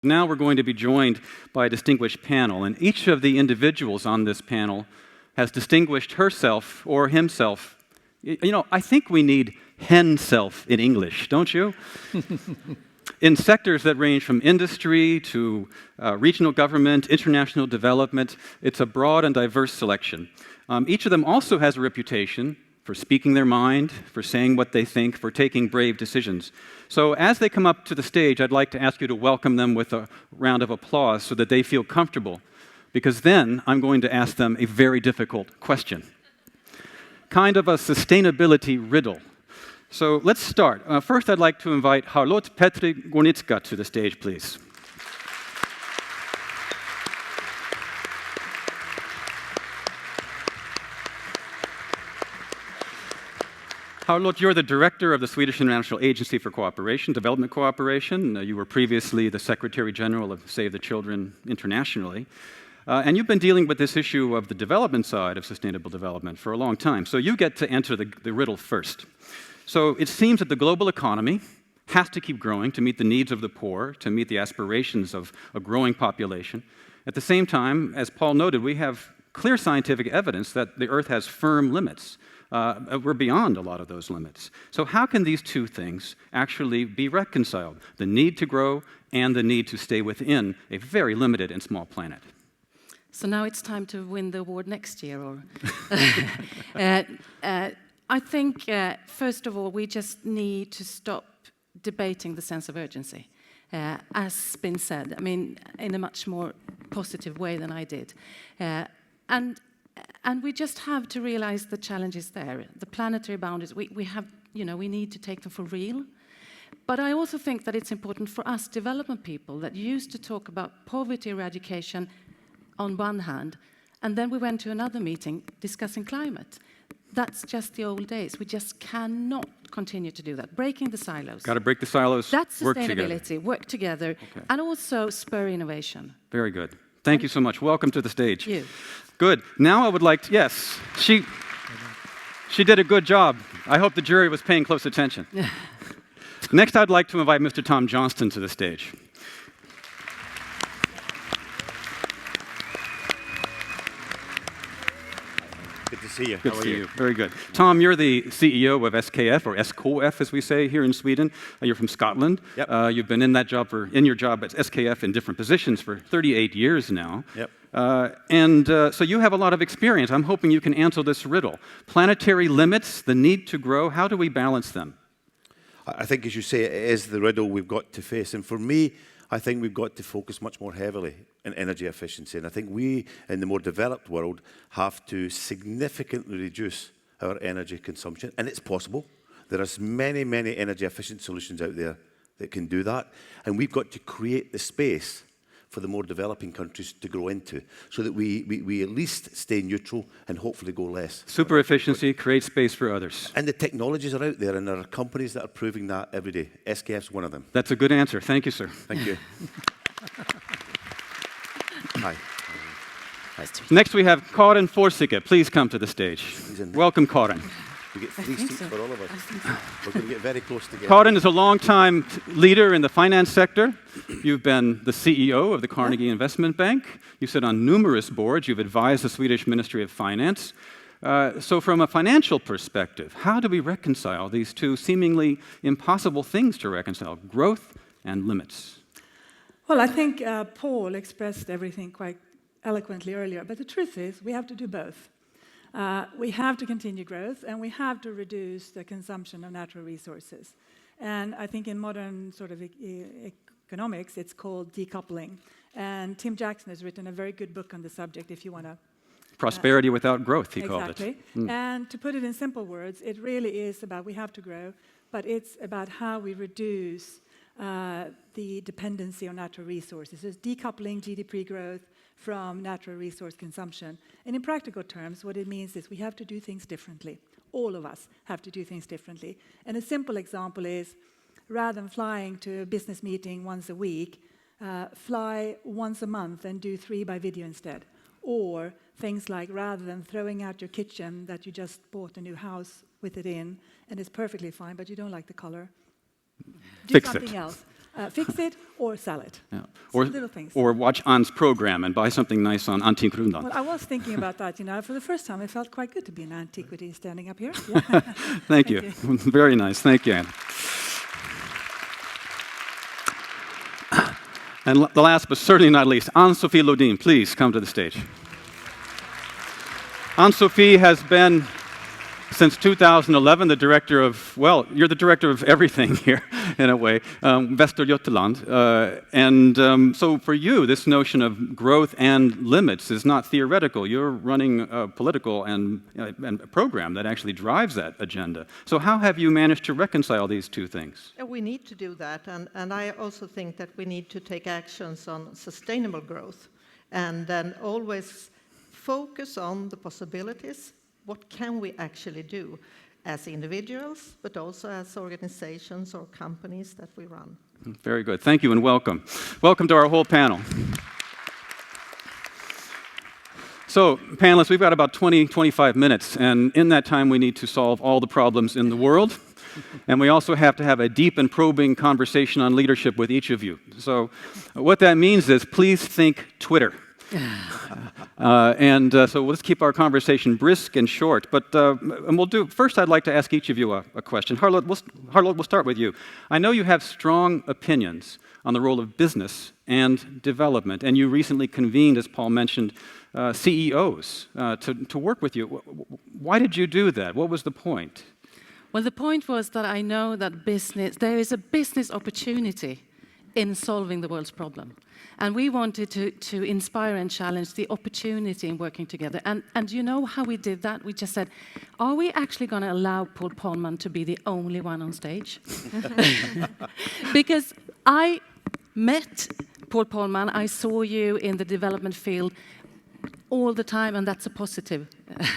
Now we're going to be joined by a distinguished panel, and each of the individuals on this panel has distinguished herself or himself. You know, I think we need hen-self in English, don't you? In sectors that range from industry to regional government, international development, it's a broad and diverse selection. Each of them also has a reputation for speaking their mind, for saying what they think, for taking brave decisions. So as they come up to the stage, I'd like to ask you to welcome them with a round of applause so that they feel comfortable, because then I'm going to ask them a very difficult question. Kind of a sustainability riddle. So let's start. First, I'd like to invite Charlotte Petri Gornicka to the stage, please. Charlotte, you're the director of the Swedish International Agency for Cooperation, Development Cooperation. You were previously the Secretary General of Save the Children internationally. And you've been dealing with this issue of the development side of sustainable development for a long time. So you get to answer the riddle first. So it seems that the global economy has to keep growing to meet the needs of the poor, to meet the aspirations of a growing population. At the same time, as Paul noted, we have clear scientific evidence that the Earth has firm limits. We're beyond a lot of those limits. So how can these two things actually be reconciled? The need to grow and the need to stay within a very limited and small planet. So now it's time to win the award next year, or? I think, first of all, we just need to stop debating the sense of urgency, as been said, I mean, in a much more positive way than I did. And we just have to realize the challenges there. The planetary boundaries, we have, we need to take them for real. But I also think that it's important for us development people that used to talk about poverty eradication on one hand, and then we went to another meeting discussing climate. That's just the old days. We just cannot continue to do that. Breaking the silos. Got to break the silos. That's work sustainability. Together. Work together, okay. And also spur innovation. Very good. Thank you so much. Welcome to the stage. Thank you. Good. Now I would like to, yes, she did a good job. I hope the jury was paying close attention. Next, I'd like to invite Mr. Tom Johnston to the stage. Good to see you. Good to see you. Very good. Tom, you're the CEO of SKF, or SKF as we say here in Sweden. You're from Scotland. Yep. You've been in your job at SKF in different positions for 38 years now. Yep. So you have a lot of experience. I'm hoping you can answer this riddle. Planetary limits, the need to grow, how do we balance them? I think, as you say, it is the riddle we've got to face. And for me, I think we've got to focus much more heavily on energy efficiency. And I think we, in the more developed world, have to significantly reduce our energy consumption. And it's possible. There are many, many energy efficient solutions out there that can do that. And we've got to create the space for the more developing countries to grow into, so that we at least stay neutral and hopefully go less. Super efficiency, create space for others. And the technologies are out there, and there are companies that are proving that every day. SKF's one of them. That's a good answer. Thank you, sir. Thank you. Hi. Next we have Karin Forsicke. Please come to the stage. Welcome, Karin. We get 3 seats for all of us. We're going to get very close together. Karin is a long-time leader in the finance sector. You've been the CEO of the Carnegie Investment Bank. You sit on numerous boards. You've advised the Swedish Ministry of Finance. So from a financial perspective, how do we reconcile these two seemingly impossible things to reconcile, growth and limits? Well, I think Paul expressed everything quite eloquently earlier, but the truth is we have to do both. We have to continue growth, and we have to reduce the consumption of natural resources. And I think in modern sort of economics, it's called decoupling. And Tim Jackson has written a very good book on the subject, if you want to... Prosperity without growth, he called it. Exactly. And to put it in simple words, it really is about we have to grow, but it's about how we reduce the dependency on natural resources. It's decoupling GDP growth from natural resource consumption. And in practical terms, what it means is we have to do things differently. All of us have to do things differently. And a simple example is, rather than flying to a business meeting once a week, fly once a month and do 3 by video instead. Or things like, rather than throwing out your kitchen that you just bought a new house with it in, and it's perfectly fine, but you don't like the color, do Fix something it. else. fix it or sell it. Yeah. Little things. Or watch An's program and buy something nice on Antikrona. Well, I was thinking about that, For the first time, it felt quite good to be an antiquity standing up here. Yeah. Thank you. Very nice. Thank you, Ann. And the last but certainly not least, Ann-Sophie Lodin, please come to the stage. Ann-Sophie has been, since 2011, the director of, well, you're the director of everything here, in a way, Västergötland. So for you, this notion of growth and limits is not theoretical. You're running a political and a program that actually drives that agenda. So how have you managed to reconcile these two things? We need to do that, and I also think that we need to take actions on sustainable growth, and then always focus on the possibilities. What can we actually do as individuals, but also as organizations or companies that we run? Very good. Thank you and welcome. Welcome to our whole panel. So, panelists, we've got about 20, 25 minutes, and in that time we need to solve all the problems in the world. And we also have to have a deep and probing conversation on leadership with each of you. So, what that means is please think Twitter. So let's keep our conversation brisk and short. And we'll do. First, I'd like to ask each of you a question. Harlotte, we'll start with you. I know you have strong opinions on the role of business and development, and you recently convened, as Paul mentioned, CEOs to work with you. Why did you do that? What was the point? Well, the point was that I know that there is a business opportunity in solving the world's problem. And we wanted to inspire and challenge the opportunity in working together. And you know how we did that? We just said, are we actually going to allow Paul Polman to be the only one on stage? Because I met Paul Polman, I saw you in the development field all the time, and that's a positive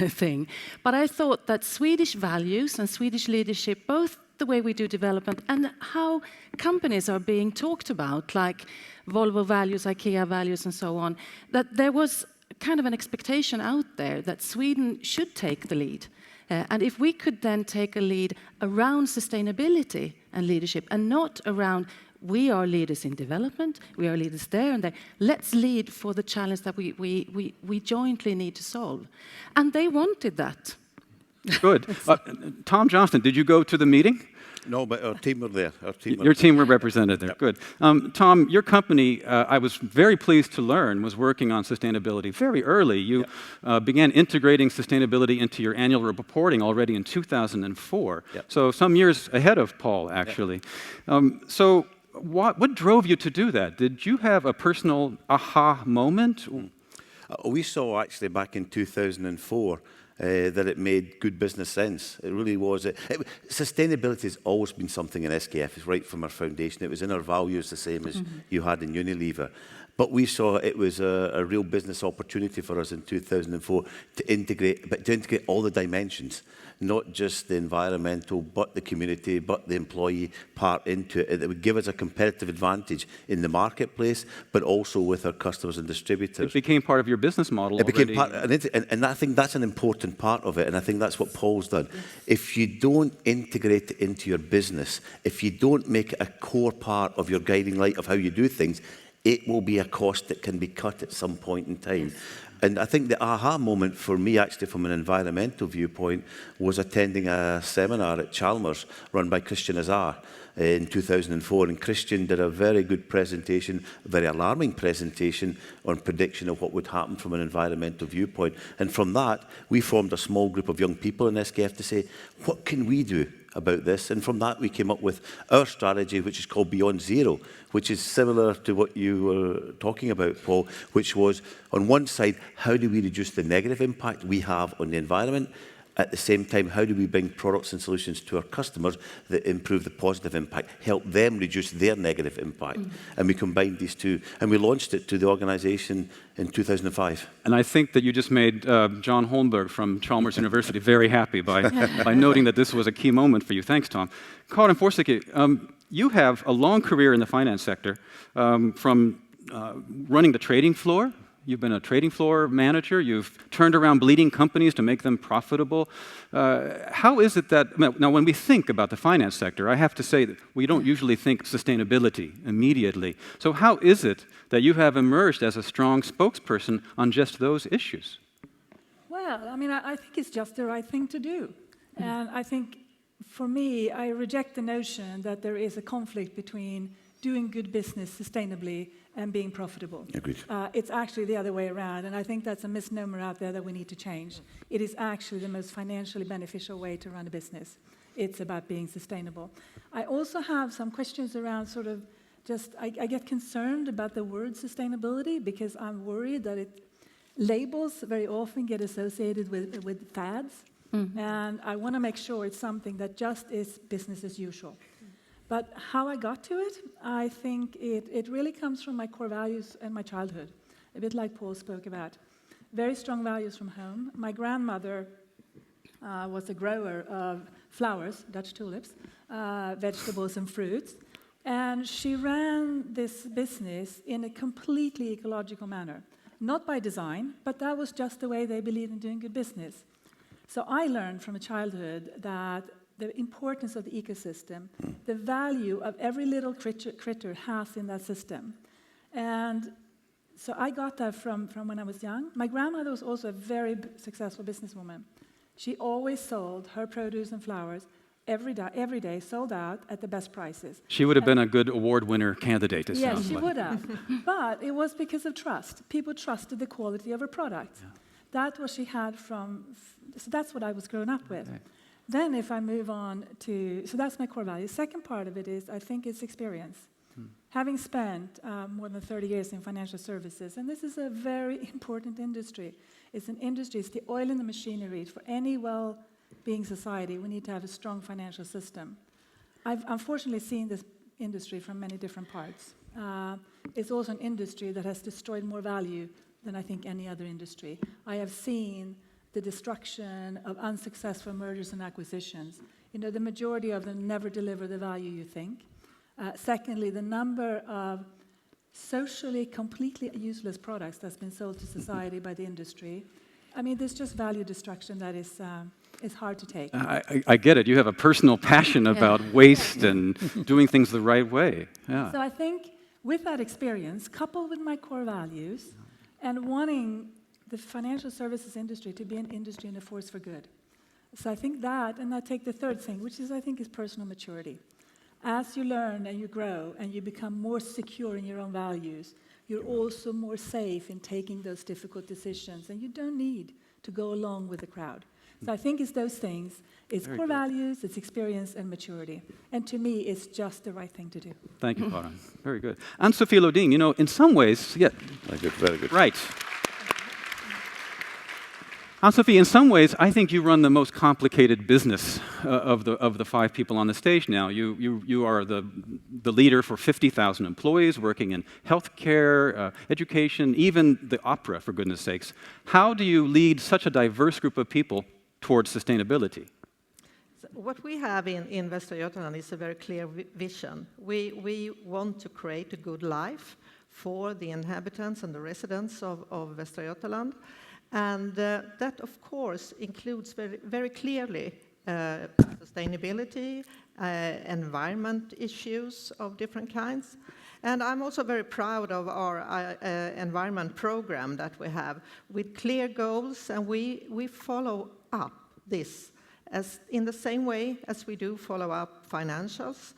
thing. But I thought that Swedish values and Swedish leadership, both the way we do development and how companies are being talked about, like Volvo values, IKEA values, and so on, that there was kind of an expectation out there that Sweden should take the lead. And if we could then take a lead around sustainability and leadership, and not around we are leaders in development, we are leaders there and there, let's lead for the challenge that we jointly need to solve. And they wanted that. Good. Tom Johnston, did you go to the meeting? No, but our team were there. Your team were represented there. Yep. Good. Tom, your company, I was very pleased to learn, was working on sustainability very early. You began integrating sustainability into your annual reporting already in 2004. Yep. So some years ahead of Paul, actually. So what drove you to do that? Did you have a personal aha moment? We saw actually back in 2004 that it made good business sense. It really was. Sustainability has always been something in SKF. It's right from our foundation. It was in our values, the same as you had in Unilever. But we saw it was a real business opportunity for us in 2004 to integrate all the dimensions, not just the environmental, but the community, but the employee part into it. That would give us a competitive advantage in the marketplace, but also with our customers and distributors. It became part of your business model It became already. and I think that's an important part of it, and I think that's what Paul's done. Yes. If you don't integrate it into your business, if you don't make it a core part of your guiding light of how you do things, it will be a cost that can be cut at some point in time. Yes. And I think the aha moment for me, actually, from an environmental viewpoint, was attending a seminar at Chalmers run by Christian Azar in 2004. And Christian did a very good presentation, a very alarming presentation on prediction of what would happen from an environmental viewpoint. And from that, we formed a small group of young people in SKF to say, what can we do about this? And from that, we came up with our strategy, which is called Beyond Zero, which is similar to what you were talking about, Paul, which was, on one side, how do we reduce the negative impact we have on the environment? At the same time, how do we bring products and solutions to our customers that improve the positive impact, help them reduce their negative impact? And we combined these two, and we launched it to the organisation in 2005. And I think that you just made John Holmberg from Chalmers University very happy by noting that this was a key moment for you. Thanks, Tom. Karin Forsicke, you have a long career in the finance sector, from running the trading floor You've been a trading floor manager. You've turned around bleeding companies to make them profitable. How is it that, now when we think about the finance sector, I have to say that we don't usually think sustainability immediately. So how is it that you have emerged as a strong spokesperson on just those issues? Well, I mean, I think it's just the right thing to do. And I think, for me, I reject the notion that there is a conflict between doing good business sustainably and being profitable. Agreed. It's actually the other way around, and I think that's a misnomer out there that we need to change. It is actually the most financially beneficial way to run a business. It's about being sustainable. I also have some questions around sort of I get concerned about the word sustainability because I'm worried that labels very often get associated with fads, and I want to make sure it's something that just is business as usual. But how I got to it, I think it really comes from my core values and my childhood, a bit like Paul spoke about. Very strong values from home. My grandmother was a grower of flowers, Dutch tulips, vegetables and fruits, and she ran this business in a completely ecological manner. Not by design, but that was just the way they believed in doing good business. So I learned from a childhood that the importance of the ecosystem, the value of every little critter has in that system. And so I got that from when I was young. My grandmother was also a very successful businesswoman. She always sold her produce and flowers every day, sold out at the best prices. She would have been a good award winner candidate, it sounds Yes, she like. would have. But it was because of trust. People trusted the quality of her product. Yeah. That's what she had so that's what I was grown up with. Okay. Then if I move on so that's my core value. Second part of it is, I think it's experience. Having spent more than 30 years in financial services, and this is a very important industry. It's an industry, it's the oil in the machinery. For any well-being society, we need to have a strong financial system. I've unfortunately seen this industry from many different parts. It's also an industry that has destroyed more value than I think any other industry. I have seen the destruction of unsuccessful mergers and acquisitions. The majority of them never deliver the value you think. Secondly, the number of socially completely useless products that's been sold to society by the industry. I mean, there's just value destruction that is hard to take. I get it. You have a personal passion about waste and doing things the right way. Yeah. So I think with that experience, coupled with my core values, and wanting the financial services industry to be an industry and a force for good. So I think that, and I take the third thing, which is I think is personal maturity. As you learn and you grow and you become more secure in your own values, you're also more safe in taking those difficult decisions, and you don't need to go along with the crowd. So I think it's those things. It's core values, it's experience and maturity. And to me, it's just the right thing to do. Thank you, Karin. Very good. Ann-Sophie Lodin, in some ways, Very good. Right. Ann-Sophie, in some ways, I think you run the most complicated business of the five people on the stage now. You are the leader for 50,000 employees working in healthcare, education, even the opera, for goodness sakes. How do you lead such a diverse group of people towards sustainability? So what we have in Västra Götaland is a very clear vision. We want to create a good life for the inhabitants and the residents of Västra Götaland. And that, of course, includes very, very clearly sustainability, environment issues of different kinds. And I'm also very proud of our environment program that we have with clear goals, and we follow up this as in the same way as we do follow up financials.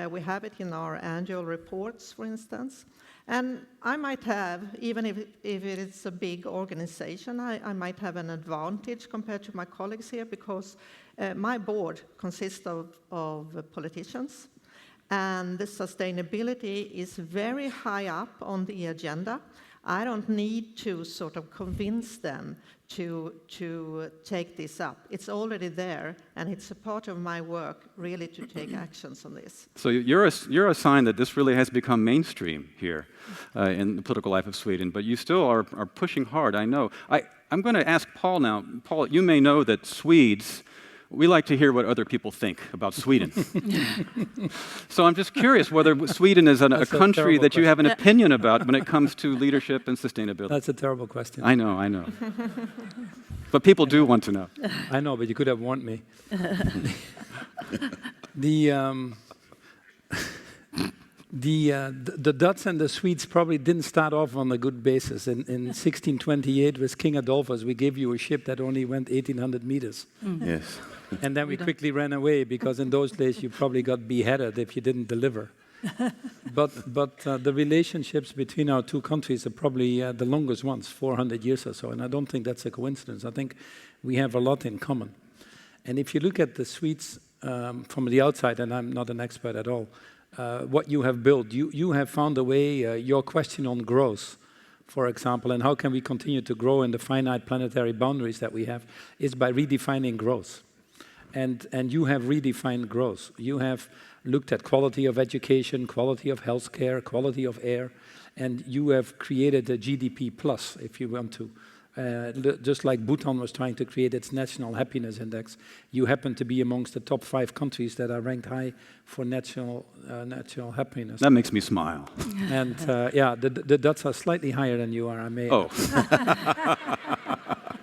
We have it in our annual reports, for instance. And I might have, even if it is a big organization, I might have an advantage compared to my colleagues here because my board consists of politicians, and the sustainability is very high up on the agenda. I don't need to sort of convince them to take this up. It's already there, and it's a part of my work really to take actions on this. So you're a sign that this really has become mainstream here in the political life of Sweden, but you still are pushing hard, I know. I'm going to ask Paul now. Paul, you may know that Swedes, we like to hear what other people think about Sweden. So I'm just curious whether Sweden is a country that you have an opinion about when it comes to leadership and sustainability. That's a terrible question. I know. But people do want to know. I know, but you could have warned me. The Dutch and the Swedes probably didn't start off on a good basis. In 1628, with King Adolphus, we gave you a ship that only went 1,800 meters. Yes. And then we quickly ran away, because in those days you probably got beheaded if you didn't deliver. But the relationships between our two countries are probably the longest ones, 400 years or so, and I don't think that's a coincidence. I think we have a lot in common. And if you look at the Swedes from the outside, and I'm not an expert at all, what you have built, you have found a way, your question on growth, for example, and how can we continue to grow in the finite planetary boundaries that we have, is by redefining growth. And you have redefined growth. You have looked at quality of education, quality of healthcare, quality of air, and you have created a GDP plus, if you want to. Just like Bhutan was trying to create its national happiness index, you happen to be amongst the top 5 countries that are ranked high for national happiness. That makes me smile. And yeah, the Dutch are slightly higher than you are, I may. Oh.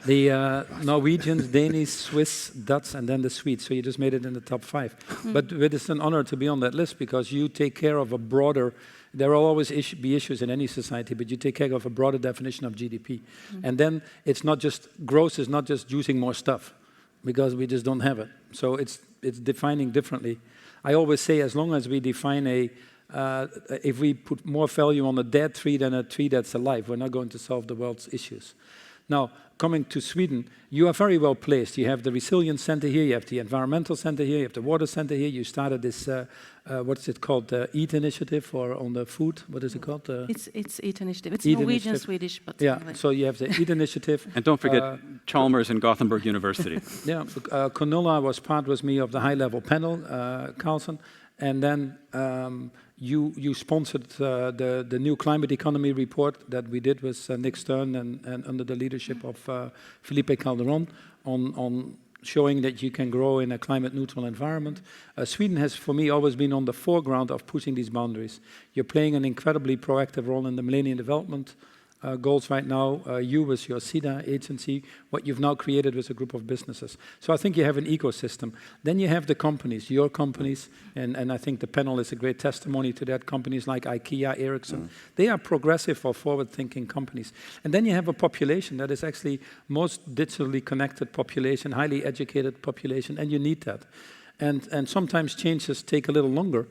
The Norwegians, Danish, Swiss, Dutch, and then the Swedes. So you just made it in the top 5. But it is an honor to be on that list, because you take care of a broader. There will always be issues in any society, but you take care of a broader definition of GDP. And then it's not just, growth is not just using more stuff, because we just don't have it. So it's defining differently. I always say, as long as we define if we put more value on a dead tree than a tree that's alive, we're not going to solve the world's issues. Now, coming to Sweden, you are very well placed. You have the Resilience Center here, you have the Environmental Center here, you have the Water Center here. You started this, what's it called, the EAT initiative, or on the food, what is it called? It's EAT initiative. It's EAT Norwegian, initiative. Swedish, but yeah. anyway. So you have the EAT initiative. And don't forget Chalmers and Gothenburg University. Yeah, Cornulla was part with me of the high-level panel, Carlson, and then you sponsored the new climate economy report that we did with Nick Stern and under the leadership of Felipe Calderon on showing that you can grow in a climate-neutral environment. Sweden has, for me, always been on the foreground of pushing these boundaries. You're playing an incredibly proactive role in the Millennium Development Goals right now. You with your SIDA agency, what you've now created with a group of businesses. So I think you have an ecosystem. Then you have the companies, your companies, and I think the panel is a great testimony to that. Companies like IKEA, Ericsson, they are progressive or forward-thinking companies. And then you have a population that is actually most digitally connected population, highly educated population, and you need that. And sometimes changes take a little longer.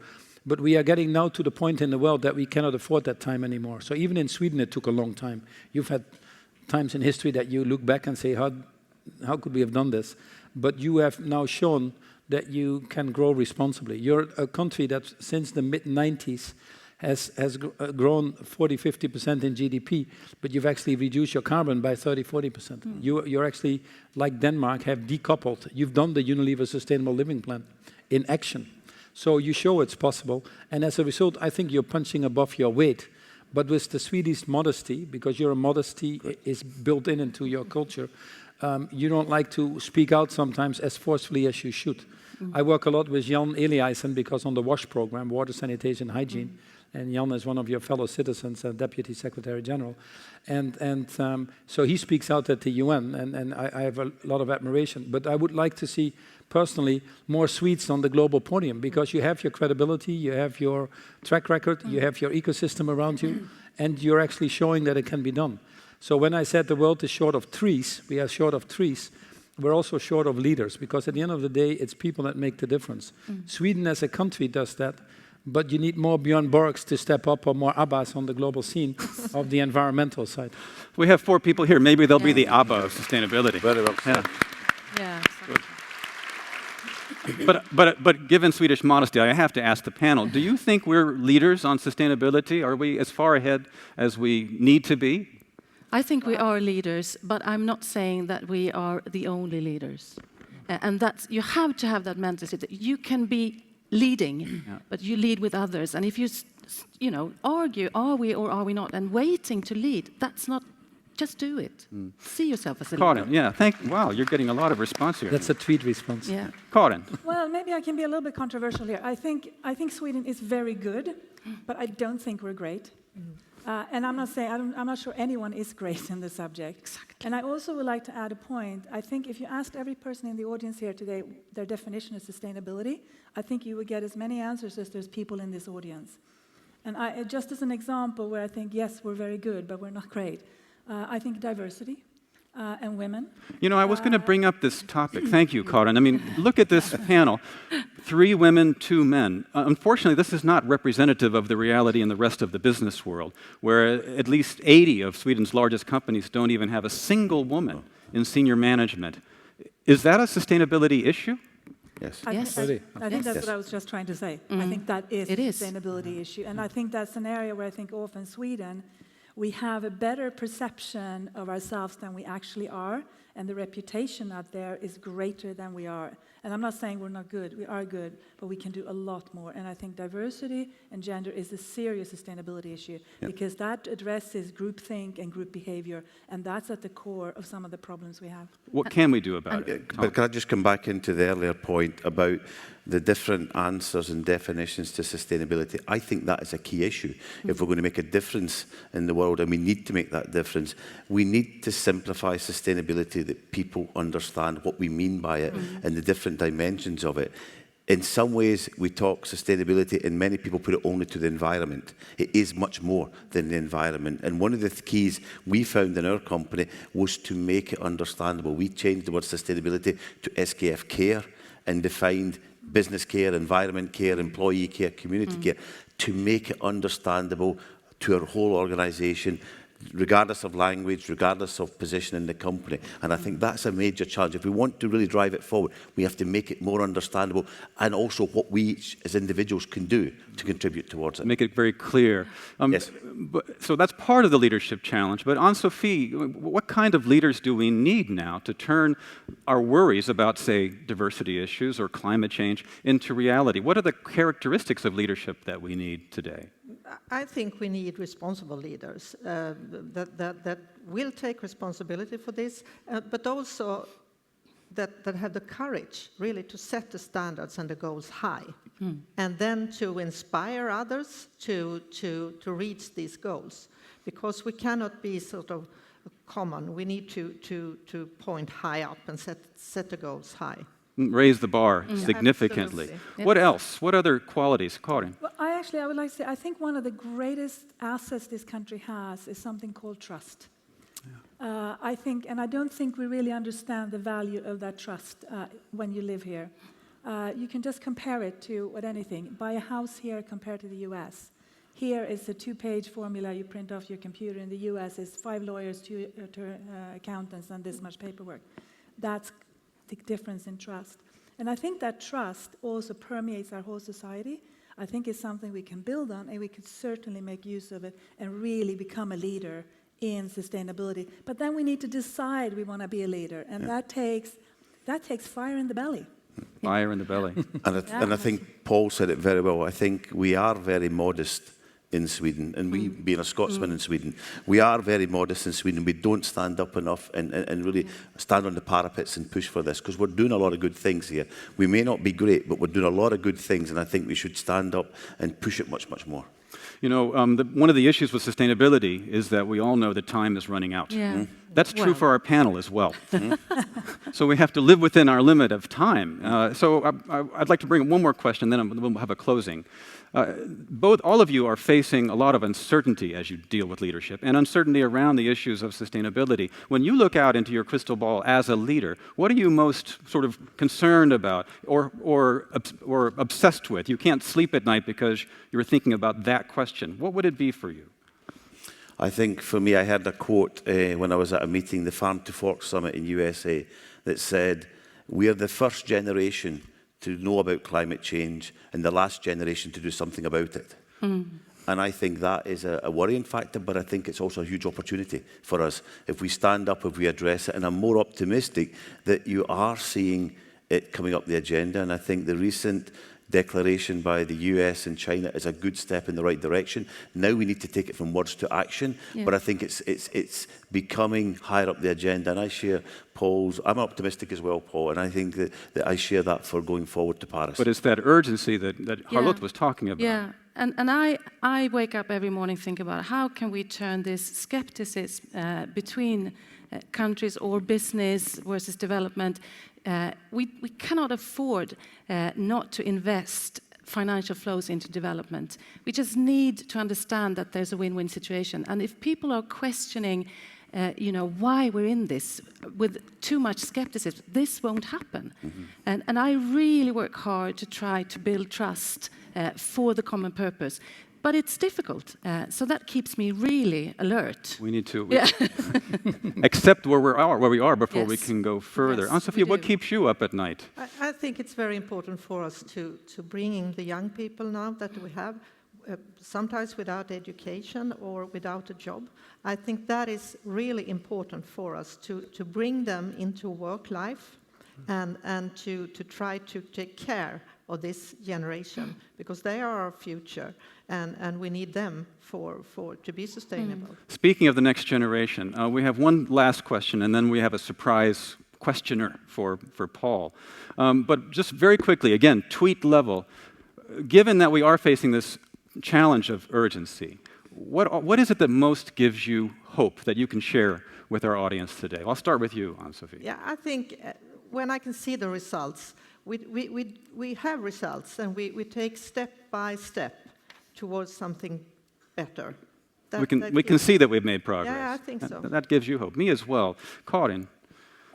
But we are getting now to the point in the world that we cannot afford that time anymore. So even in Sweden, it took a long time. You've had times in history that you look back and say, how could we have done this? But you have now shown that you can grow responsibly. You're a country that since the mid-90s has grown 40-50% in GDP, but you've actually reduced your carbon by 30-40%. You're actually, like Denmark, have decoupled. You've done the Unilever Sustainable Living Plan in action. So you show it's possible, and as a result, I think you're punching above your weight. But with the Swedish modesty, because your modesty is built into your culture, you don't like to speak out sometimes as forcefully as you should. I work a lot with Jan Eliasson, because on the WASH program, Water, Sanitation, Hygiene, and Jan is one of your fellow citizens, Deputy Secretary General. And so he speaks out at the UN, and I have a lot of admiration. But I would like to see, personally, more Swedes on the global podium, because you have your credibility, you have your track record, you have your ecosystem around you, and you're actually showing that it can be done. So when I said the world is short of trees, we are short of trees, we're also short of leaders, because at the end of the day, it's people that make the difference. Sweden as a country does that, but you need more Björn Borgs to step up, or more Abbas on the global scene of the environmental side. We have 4 people here. Maybe they'll be the ABBA of sustainability. Very well said. Yeah. But given Swedish modesty, I have to ask the panel, do you think we're leaders on sustainability? Are we as far ahead as we need to be? I think we are leaders, but I'm not saying that we are the only leaders. And that's, you have to have that mentality that you can be leading, but you lead with others. And if you argue, are we or are we not, and waiting to lead, that's not Just do it. See yourself as a Karin, leader. yeah, wow, you're getting a lot of response here. That's a tweet response. Yeah. Karin. Well, maybe I can be a little bit controversial here. I think Sweden is very good, but I don't think we're great. And I'm not saying I'm not sure anyone is great in the subject. Exactly. And I also would like to add a point. I think if you asked every person in the audience here today their definition of sustainability, I think you would get as many answers as there's people in this audience. And just as an example where I think yes, we're very good, but we're not great. I think diversity and women. You know, I was going to bring up this topic. Thank you, Karin. I mean, look at this panel. 3 women, 2 men. Unfortunately, this is not representative of the reality in the rest of the business world, where at least 80 of Sweden's largest companies don't even have a single woman in senior management. Is that a sustainability issue? Yes. I Yes. think that's Yes. what I was just trying to say. I think that is It a is. sustainability issue. And I think that's an area where I think often Sweden, we have a better perception of ourselves than we actually are, and the reputation out there is greater than we are. And I'm not saying we're not good, we are good, but we can do a lot more. And I think diversity and gender is a serious sustainability issue because that addresses groupthink and group behavior, and that's at the core of some of the problems we have. What can we do about it? But can I just come back into the earlier point about the different answers and definitions to sustainability? I think that is a key issue. If we're going to make a difference in the world, and we need to make that difference, we need to simplify sustainability that people understand what we mean by it and the different dimensions of it. In some ways, we talk sustainability, and many people put it only to the environment. It is much more than the environment. And one of the keys we found in our company was to make it understandable. We changed the word sustainability to SKF care and defined business care, environment care, employee care, community care, to make it understandable to our whole organisation, regardless of language, regardless of position in the company. And I think that's a major challenge. If we want to really drive it forward, we have to make it more understandable, and also what we as individuals can do to contribute towards it. Make it very clear. Yes. So that's part of the leadership challenge. But Ann-Sophie, what kind of leaders do we need now to turn our worries about, say, diversity issues or climate change into reality? What are the characteristics of leadership that we need today? I think we need responsible leaders that will take responsibility for this, but also that have the courage really to set the standards and the goals high, and then to inspire others to reach these goals. Because we cannot be sort of common. We need to point high up and set the goals high. Raise the bar significantly. Absolutely. What else? What other qualities? Karin? Well, I would like to say, I think one of the greatest assets this country has is something called trust. I think, and I don't think we really understand the value of that trust when you live here. You can just compare it to anything. Buy a house here compared to the US. Here is a 2-page formula you print off your computer. In the US, it's 5 lawyers, 2 accountants, and this much paperwork. That's the difference in trust. And I think that trust also permeates our whole society. I think it's something we can build on, and we could certainly make use of it and really become a leader in sustainability. But then we need to decide we want to be a leader, and that takes fire in the belly. Fire in the belly. And I think Paul said it very well. I think we are very modest in Sweden, and we, being a Scotsman in Sweden, we are very modest in Sweden. We don't stand up enough and really stand on the parapets and push for this, because we're doing a lot of good things here. We may not be great, but we're doing a lot of good things, and I think we should stand up and push it much, much more. You know, one of the issues with sustainability is that we all know that time is running out. Yeah. That's true for our panel as well. So we have to live within our limit of time. So I'd like to bring one more question, then we'll have a closing. All of you are facing a lot of uncertainty as you deal with leadership, and uncertainty around the issues of sustainability. When you look out into your crystal ball as a leader, what are you most sort of concerned about or obsessed with? You can't sleep at night because you're thinking about that question. What would it be for you? I think for me, I heard a quote when I was at a meeting, the Farm to Fork Summit in USA, that said, "We are the first generation to know about climate change and the last generation to do something about it." And I think that is a worrying factor, but I think it's also a huge opportunity for us if we stand up, if we address it. And I'm more optimistic that you are seeing it coming up the agenda. And I think the recent declaration by the US and China is a good step in the right direction. Now we need to take it from words to action. Yeah. But I think it's becoming higher up the agenda. And I share Paul's, I'm optimistic as well, Paul, and I think that I share that for going forward to Paris. But it's that urgency that Charlotte was talking about. Yeah, and I wake up every morning thinking about how can we turn this skepticism between countries or business versus development. We cannot afford not to invest financial flows into development. We just need to understand that there's a win-win situation. And if people are questioning why we're in this with too much skepticism, this won't happen. Mm-hmm. And I really work hard to try to build trust for the common purpose. But it's difficult, so that keeps me really alert. We need to accept where we are before we can go further. Yes, Anne-Sophie, what keeps you up at night? I think it's very important for us to bring in the young people now that we have, sometimes without education or without a job. I think that is really important for us to bring them into work life and to try to take care of this generation, because they are our future, and we need them to be sustainable. Speaking of the next generation, we have one last question, and then we have a surprise questioner for Paul. But just very quickly, again, tweet level, given that we are facing this challenge of urgency, what is it that most gives you hope that you can share with our audience today? I'll start with you, Anne-Sophie. Yeah, I think when I can see the results, we have results, and we take step by step towards something better. We can see that we've made progress. Yeah, I think so. That gives you hope. Me as well. Karin.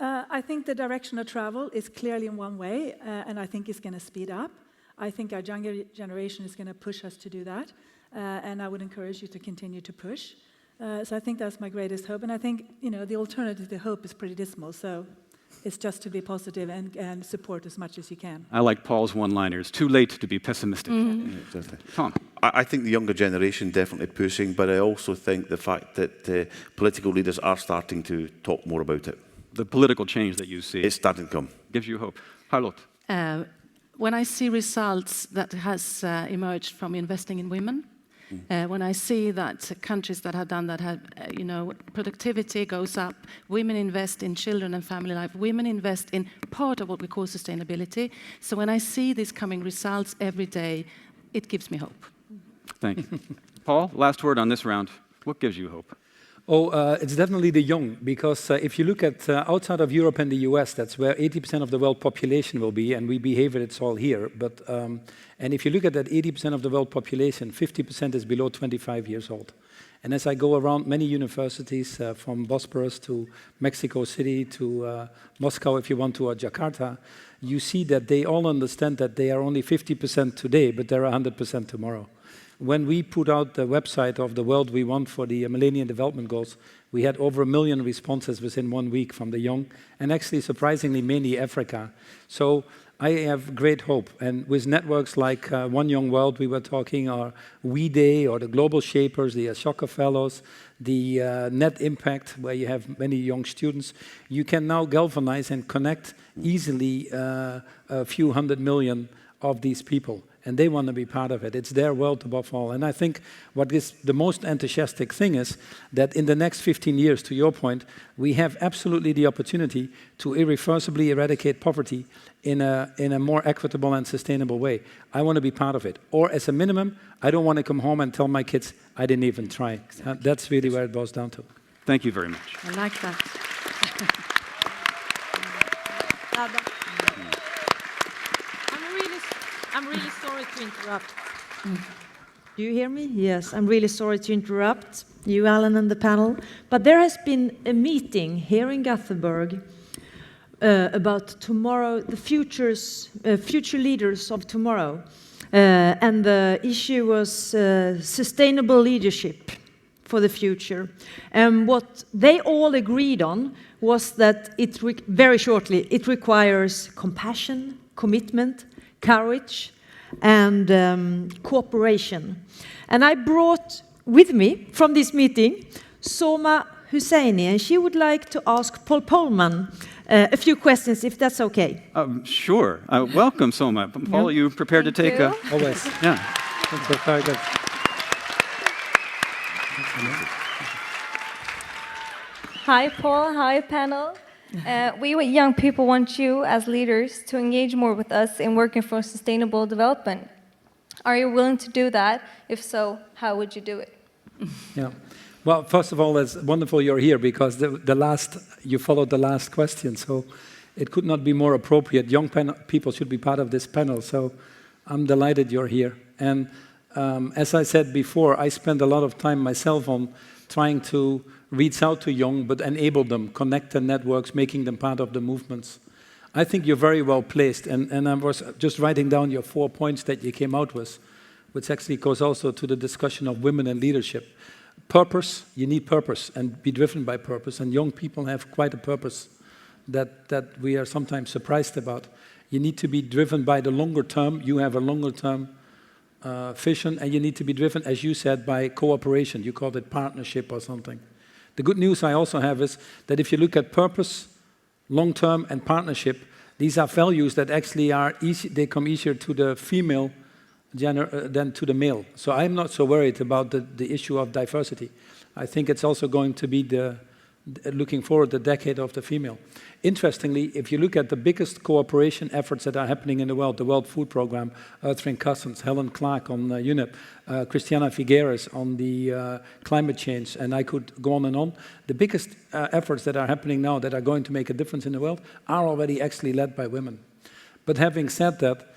I think the direction of travel is clearly in one way, and I think it's going to speed up. I think our younger generation is going to push us to do that, and I would encourage you to continue to push. So I think that's my greatest hope, and I think the alternative to hope is pretty dismal. So it's just to be positive and support as much as you can. I like Paul's one-liner. It's too late to be pessimistic. Yeah, exactly. Tom. I think the younger generation definitely pushing, but I also think the fact that political leaders are starting to talk more about it. The political change that you see. It's starting to come. Gives you hope. Charlotte. When I see results that has emerged from investing in women, when I see that countries that have done that have, productivity goes up, women invest in children and family life, women invest in part of what we call sustainability. So when I see these coming results every day, it gives me hope. Thank you. Paul, last word on this round. What gives you hope? It's definitely the young, because if you look at outside of Europe and the US, that's where 80% of the world population will be, and we behave it's all here. But and if you look at that 80% of the world population, 50% is below 25 years old. And as I go around many universities, from Bosporus to Mexico City to Moscow, if you want to, or Jakarta, you see that they all understand that they are only 50% today, but they're 100% tomorrow. When we put out the website of the world we want for the Millennium Development Goals, we had over 1 million responses within 1 week from the young, and actually, surprisingly, mainly Africa. So I have great hope. And with networks like One Young World we were talking, or We Day, or the Global Shapers, the Ashoka Fellows, the Net Impact, where you have many young students, you can now galvanize and connect easily a few 100 million of these people. And they want to be part of it. It's their world above all. And I think what is the most enthusiastic thing is that in the next 15 years, to your point, we have absolutely the opportunity to irreversibly eradicate poverty in a more equitable and sustainable way. I want to be part of it. Or as a minimum, I don't want to come home and tell my kids I didn't even try. Exactly. That's really where it boils down to. Thank you very much. I like that. I'm really sorry to interrupt. Do you hear me? Yes, I'm really sorry to interrupt you, Alan, and the panel. But there has been a meeting here in Gothenburg about tomorrow, the future leaders of tomorrow. And the issue was sustainable leadership for the future. And what they all agreed on was that very shortly, it requires compassion, commitment, courage, and cooperation. And I brought with me from this meeting Soma Husseini, and she would like to ask Paul Polman a few questions, if that's okay. Sure. Welcome, Soma. Paul, are you prepared to take a... Always. Yeah. Okay, very good. Hi, Paul. Hi, panel. We young people want you as leaders to engage more with us in working for sustainable development. Are you willing to do that? If so, how would you do it? Yeah. Well, first of all, it's wonderful you're here because you followed the last question, so it could not be more appropriate. Young people should be part of this panel, so I'm delighted you're here. And as I said before, I spend a lot of time myself on trying to reach out to young, but enable them, connect the networks, making them part of the movements. I think you're very well placed, and I was just writing down your 4 points that you came out with, which actually goes also to the discussion of women and leadership. Purpose, you need purpose, and be driven by purpose, and young people have quite a purpose that we are sometimes surprised about. You need to be driven by the longer term, you have a longer term vision, and you need to be driven, as you said, by cooperation. You called it partnership or something. The good news I also have is that if you look at purpose, long-term, and partnership, these are values that actually are easy, they come easier to the female than to the male. So I'm not so worried about the issue of diversity. I think it's also going to be looking forward, the decade of the female. Interestingly, if you look at the biggest cooperation efforts that are happening in the World Food Programme, Earthring Cousins, Helen Clark on UNEP, Christiana Figueres on the climate change, and I could go on and on. The biggest efforts that are happening now that are going to make a difference in the world are already actually led by women. But having said that,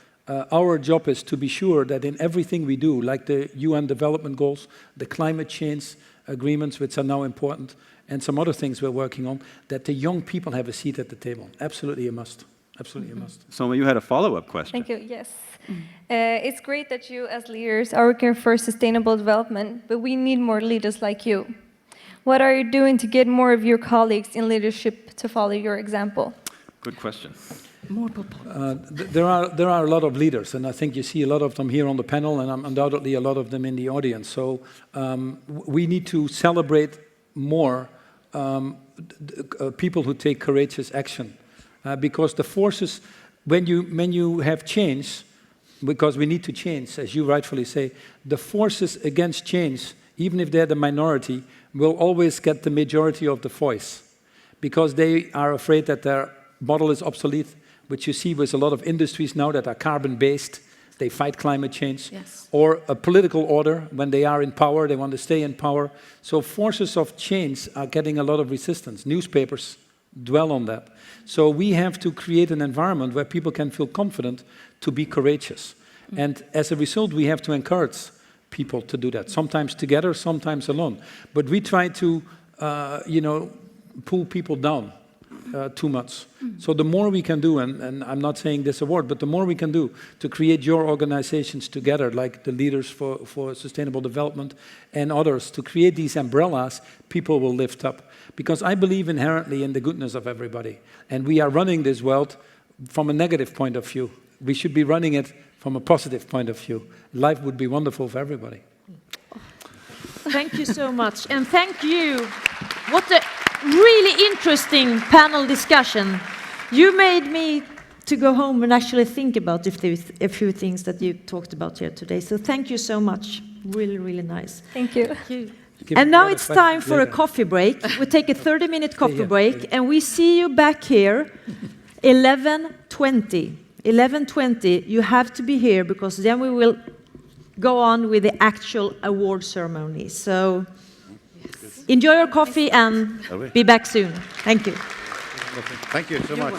our job is to be sure that in everything we do, like the UN Development Goals, the climate change agreements, which are now important, and some other things we're working on, that the young people have a seat at the table. Absolutely a must. Absolutely a must. Soma, you had a follow-up question. Thank you, yes. It's great that you as leaders are working for sustainable development, but we need more leaders like you. What are you doing to get more of your colleagues in leadership to follow your example? Good question. More there are a lot of leaders, and I think you see a lot of them here on the panel, and undoubtedly a lot of them in the audience. So we need to celebrate more people who take courageous action, because the forces, when you have change, because we need to change, as you rightfully say, the forces against change, even if they're the minority, will always get the majority of the voice, because they are afraid that their model is obsolete, which you see with a lot of industries now that are carbon-based. They fight climate change. Yes. Or a political order, when they are in power, they want to stay in power. So forces of change are getting a lot of resistance. Newspapers dwell on that. So we have to create an environment where people can feel confident to be courageous. And as a result, we have to encourage people to do that, sometimes together, sometimes alone. But we try to, pull people down too much. So the more we can do, and I'm not saying this award, but the more we can do to create your organizations together, like the Leaders for Sustainable Development and others, to create these umbrellas, people will lift up. Because I believe inherently in the goodness of everybody. And we are running this world from a negative point of view. We should be running it from a positive point of view. Life would be wonderful for everybody. Thank you so much. And thank you. What a really interesting panel discussion. You made me to go home and actually think about a few things that you talked about here today. So thank you so much. Really, really nice. Thank you. And now it's time for a coffee break. We take a 30-minute coffee break, and we see you back here 11:20. 11:20, you have to be here, because then we will go on with the actual award ceremony. So enjoy your coffee and be back soon. Thank you. Thank you so much.